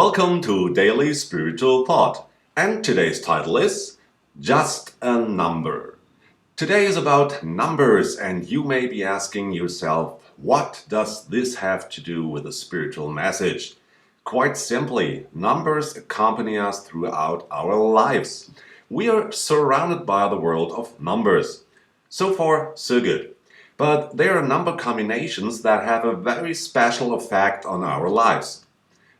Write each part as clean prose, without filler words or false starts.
Welcome to Daily Spiritual Thought, and today's title is Just a Number. Today is about numbers, and you may be asking yourself, what does this have to do with a spiritual message? Quite simply, numbers accompany us throughout our lives. We are surrounded by the world of numbers. So far, so good. But there are number combinations that have a very special effect on our lives.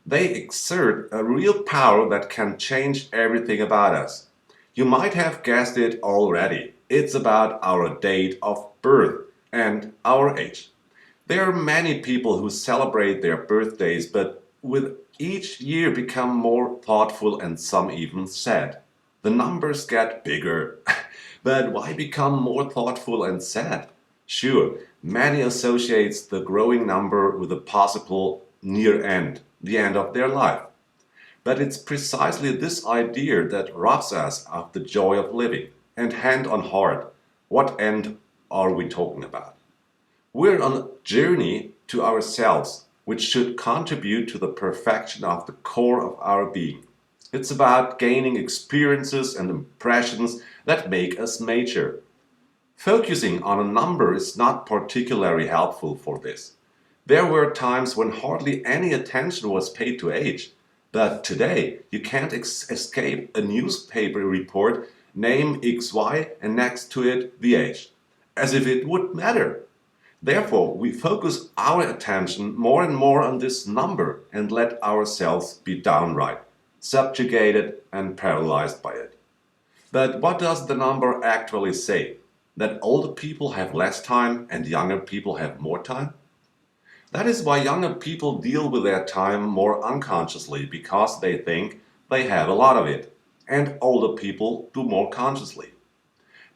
They exert a real power that can change everything about us. You might have guessed it already. It's about our date of birth and our age. There are many people who celebrate their birthdays, but with each year become more thoughtful and some even sad. The numbers get bigger. But why become more thoughtful and sad? Sure, many associates the growing number with a possible near end, the end of their life. But it's precisely this idea that robs us of the joy of living. And hand on heart, what end are we talking about? We're on a journey to ourselves, which should contribute to the perfection of the core of our being. It's about gaining experiences and impressions that make us mature. Focusing on a number is not particularly helpful for this. There were times when hardly any attention was paid to age. But today, you can't escape a newspaper report, name XY, and next to it the age, as if it would matter. Therefore, we focus our attention more and more on this number and let ourselves be downright subjugated and paralyzed by it. But what does the number actually say? That older people have less time and younger people have more time? That is why younger people deal with their time more unconsciously because they think they have a lot of it, and older people do more consciously.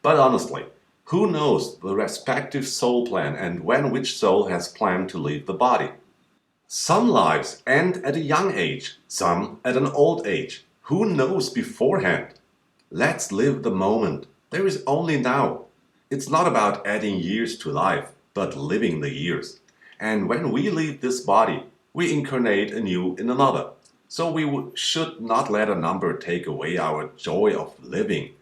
But honestly, who knows the respective soul plan and when which soul has planned to leave the body? Some lives end at a young age, some at an old age. Who knows beforehand? Let's live the moment. There is only now. It's not about adding years to life, but living the years. And when we leave this body, we incarnate anew in another. So we should not let a number take away our joy of living.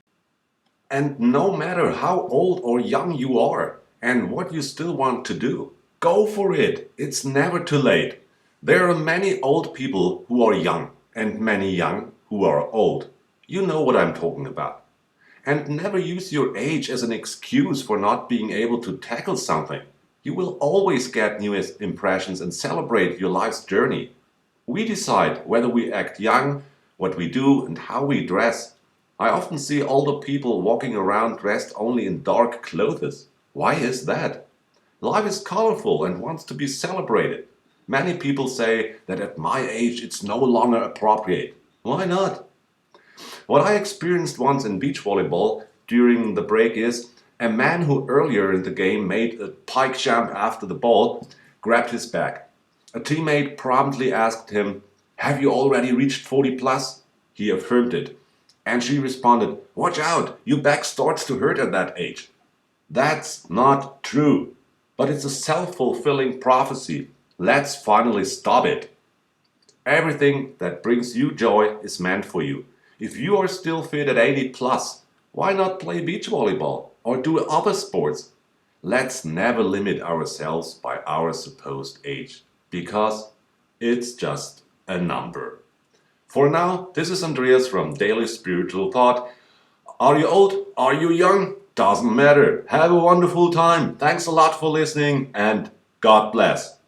And no matter how old or young you are and what you still want to do, go for it. It's never too late. There are many old people who are young and many young who are old. You know what I'm talking about. And never use your age as an excuse for not being able to tackle something. You will always get new impressions and celebrate your life's journey. We decide whether we act young, what we do, and how we dress. I often see older people walking around dressed only in dark clothes. Why is that? Life is colorful and wants to be celebrated. Many people say that at my age it's no longer appropriate. Why not? What I experienced once in beach volleyball during the break is a man who earlier in the game made a pike jump after the ball grabbed his back. A teammate promptly asked him, "Have you already reached 40 plus?" He affirmed it. And she responded, "Watch out, your back starts to hurt at that age." That's not true, but it's a self-fulfilling prophecy. Let's finally stop it. Everything that brings you joy is meant for you. If you are still fit at 80 plus, why not play beach volleyball or do other sports? Let's never limit ourselves by our supposed age, because it's just a number. For now, this is Andreas from Daily Spiritual Thought. Are you old? Are you young? Doesn't matter. Have a wonderful time. Thanks a lot for listening, and God bless.